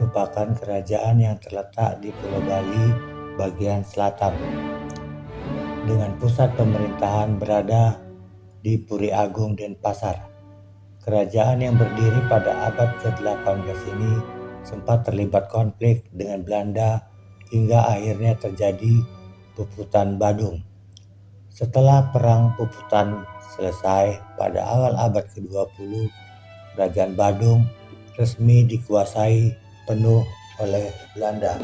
merupakan kerajaan yang terletak di Pulau Bali bagian selatan, dengan pusat pemerintahan berada di Puri Agung, Denpasar. Kerajaan yang berdiri pada abad ke-18 ini sempat terlibat konflik dengan Belanda hingga akhirnya terjadi Puputan Badung. Setelah Perang Puputan selesai pada awal abad ke-20, Kerajaan Badung resmi dikuasai penuh oleh Belanda.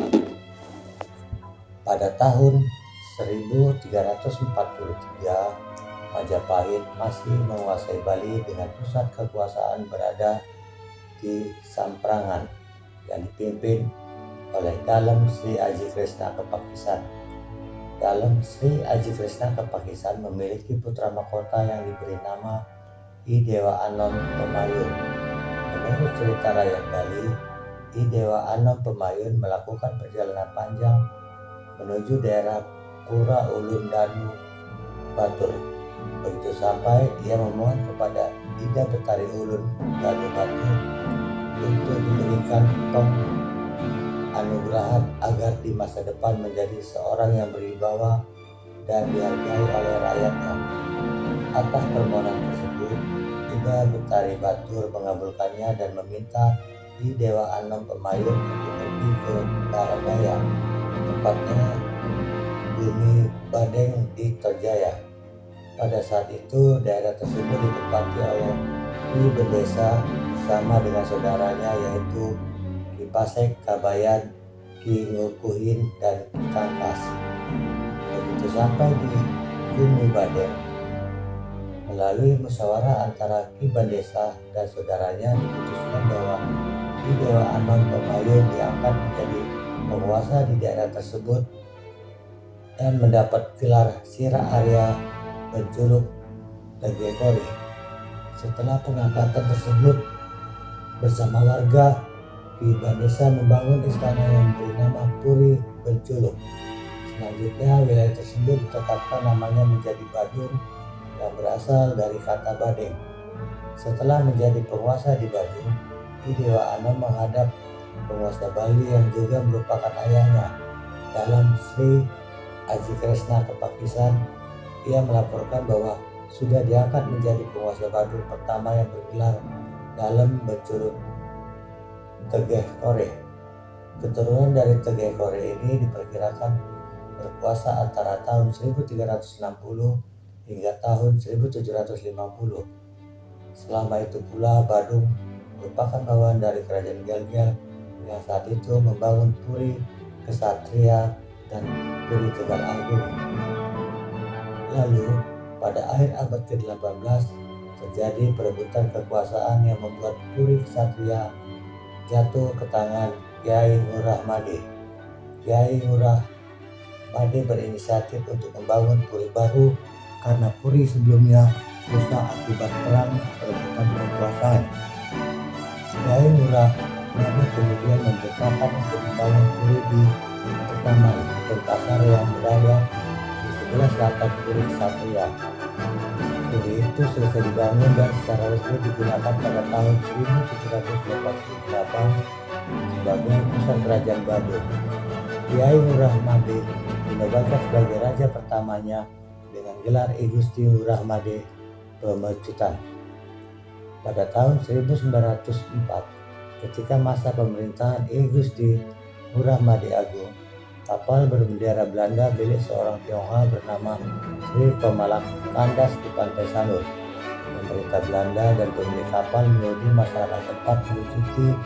Pada tahun 1343, Majapahit masih menguasai Bali dengan pusat kekuasaan berada di Samprangan yang dipimpin oleh Dalem Sri Aji Kresna Kepakisan. Dalem Sri Aji Kresna Kepakisan memiliki putra mahkota yang diberi nama I Dewa Anom Pemayun. Menurut cerita rakyat Bali, I Dewa Anom Pemayun melakukan perjalanan panjang menuju daerah Pura Ulun Danu Batur. Begitu sampai, ia memohon kepada Ida Betari Ulun Danu Batur untuk diberikan penganugerahan agar di masa depan menjadi seorang yang berwibawa dan dihargai oleh rakyatnya. Atas permohonan tersebut, Ida Betari Batur mengabulkannya dan meminta I Dewa Anom Pemayun untuk pergi ke barat daya, tepatnya Bumi Badeng di Torjaya. Pada saat itu, daerah tersebut ditempati oleh Ki Bendesa bersama dengan saudaranya yaitu Ki Pasek, Kabayan, Ki Ngukuhin, dan Ki Kangkas. Begitu sampai di Bumi Badeng, melalui musyawarah antara Ki Bendesa dan saudaranya diputuskan bahwa Ki Dewa Anom Pemayun diangkat menjadi penguasa di daerah tersebut dan mendapat gelar Sira Arya Berjuluk Tegekori. Setelah pengangkatan tersebut, bersama warga, Ki Bendesa membangun istana yang bernama Puri Berjuluk. Selanjutnya, wilayah tersebut ditetapkan namanya menjadi Badung yang berasal dari kata Badeng. Setelah menjadi penguasa di Badung, I Dewa Anom menghadap penguasa Bali yang juga merupakan ayahnya, Dalem Sri Aji Kresna Kepakisan. Ia melaporkan bahwa sudah diangkat menjadi penguasa Badung pertama yang bergelar Dalem Berjuluk Tegekore. Keturunan dari Tegekore ini diperkirakan berkuasa antara tahun 1360 hingga tahun 1750. Selama itu pula Badung merupakan bawahan dari kerajaan Gel-Gel yang saat itu membangun Puri Kesatria dan Puri Tegal Agung. Lalu, pada akhir abad ke-18 terjadi perebutan kekuasaan yang membuat Puri Kesatria jatuh ke tangan Kiai Ngurah Made. Kiai Ngurah Made berinisiatif untuk membangun puri baru karena puri sebelumnya rusak akibat perang perebutan kekuasaan. Kiai Ngurah Made kemudian memberitakan untuk membangun puri di Pertaman, Denpasar yang berada di sebelah selatan Puri Kesatria. Puri itu selesai dibangun dan secara resmi digunakan pada tahun 1788 sebagai pusat kerajaan Badung. Kiai Ngurah Made dinobatkan sebagai raja pertamanya dengan gelar I Gusti Ngurah Made Pemecutan. Pada tahun 1904, ketika masa pemerintahan I Gusti Ngurah Made Agung, kapal berbendera Belanda milik seorang Tionghoa bernama Sri Komalak kandas di pantai Sanur. Pemerintah Belanda dan pemilik kapal menuding masyarakat tempat melucuti,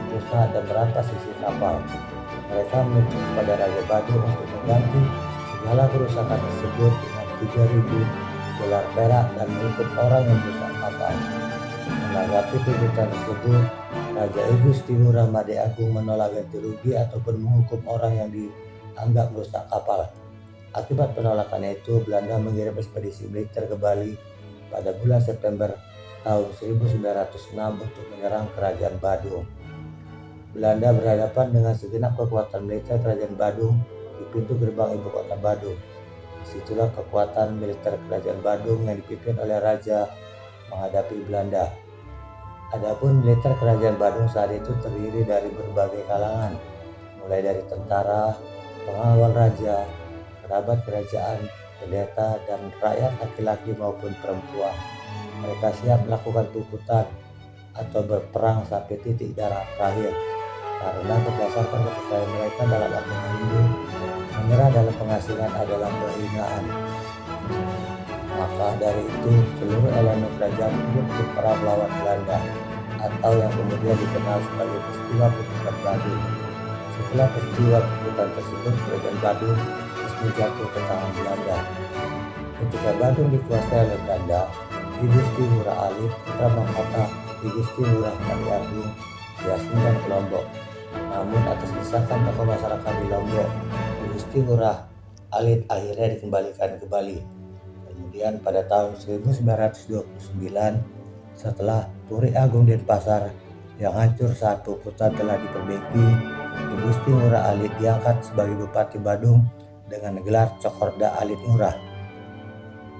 merusak dan merampas isi kapal. Mereka menuntut kepada Raja Badung untuk mengganti segala kerusakan tersebut dengan 3.000 dolar perak dan menghukum orang yang merusak kapal. Menanggapi tuntutan tersebut, Raja I Gusti Ngurah Made Agung menolak ganti rugi ataupun menghukum orang yang dianggap merusak kapal. Akibat penolakannya itu, Belanda mengirim ekspedisi militer ke Bali pada bulan September tahun 1906 untuk menyerang kerajaan Badung. Belanda berhadapan dengan segenap kekuatan militer kerajaan Badung di pintu gerbang ibu kota Badung. Disitulah kekuatan militer kerajaan Badung yang dipimpin oleh Raja menghadapi Belanda. Adapun militer Kerajaan Badung saat itu terdiri dari berbagai kalangan, mulai dari tentara, pengawal raja, kerabat kerajaan, pendeta, dan rakyat laki-laki maupun perempuan. Mereka siap melakukan puputan atau berperang sampai titik darah terakhir, karena berdasarkan kepercayaan mereka dalam agama Hindu, menyerah dalam penghasilan adalah kehinaan. Maka dari itu, seluruh elemen kerajaan turut berperang melawan Belanda, atau yang kemudian dikenal sebagai peristiwa Puputan Badung. Setelah peristiwa puputan tersebut, Kerajaan Badung resmi jatuh ke tangan Belanda. Ketika Badung dikuasai oleh Belanda, Ki Gusti Ngurah Alit, putra mahkota Ki Gusti Ngurah Madi Agung, diasingkan ke Lombok. Namun atas desakan tokoh masyarakat di Lombok, Ki Gusti Ngurah Alit akhirnya dikembalikan ke Bali. Kemudian pada tahun 1929, setelah Puri Agung Denpasar yang hancur saat puputan telah diperbaiki, Ki Gusti Ngurah Alit diangkat sebagai Bupati Badung dengan gelar Cokorda Alit Ngurah.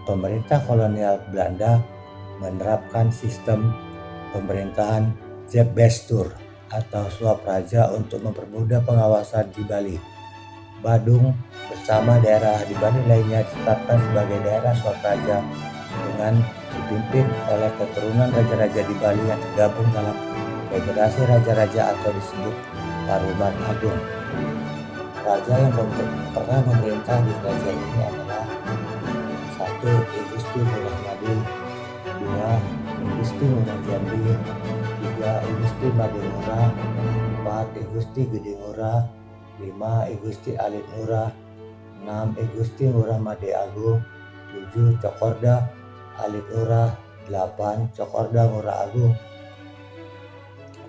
Pemerintah kolonial Belanda menerapkan sistem pemerintahan Jebestur atau suap raja untuk mempermudah pengawasan di Bali. Badung bersama daerah di Bali lainnya ditetapkan sebagai daerah suap raja dengan dipimpin oleh keturunan raja-raja di Bali yang tergabung dalam Federasi Raja-Raja atau disebut Paruman Agung. Raja yang pernah memerintah di kerajaan ini adalah 1. Ki Gusti Ngurah Madi, 2. Ki Gusti Ngurah Jambi, 3. Ki Gusti Madi Ngurah, 4. Ki Gusti Gede Ngurah, 5. Ki Gusti Alit Ngurah, 6. Ki Gusti Ngurah Madi Agung, 7. Cokorda Alit Ngurah, 8. Cokorda Ngurah Agung.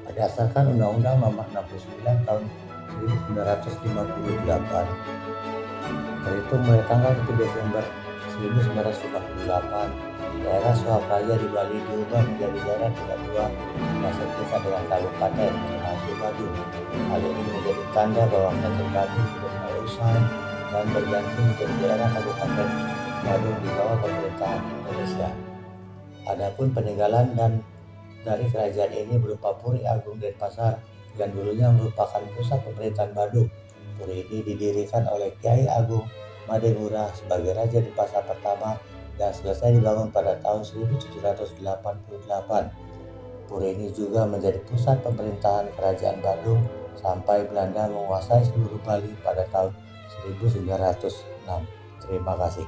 Berdasarkan Undang-Undang Nomor 69 Tahun 1958, terhitung mulai tanggal 1 Desember 1958, daerah suap raja di Bali diubah menjadi daerah tingkat 2 yang setingkat dengan kabupaten termasuk Badung. Hal ini menjadi tanda bahwa Kerajaan Badung sudah mulai usai dan berganti menjadi daerah kabupaten Badung di bawah pemerintahan Indonesia. Adapun peninggalan dari kerajaan ini berupa Puri Agung Denpasar yang dulunya merupakan pusat pemerintahan Badung. Puri ini didirikan oleh Kiai Agung Made Ngurah sebagai Raja Denpasar pertama dan selesai dibangun pada tahun 1788. Puri ini juga menjadi pusat pemerintahan kerajaan Badung sampai Belanda menguasai seluruh Bali pada tahun 1906. Terima kasih.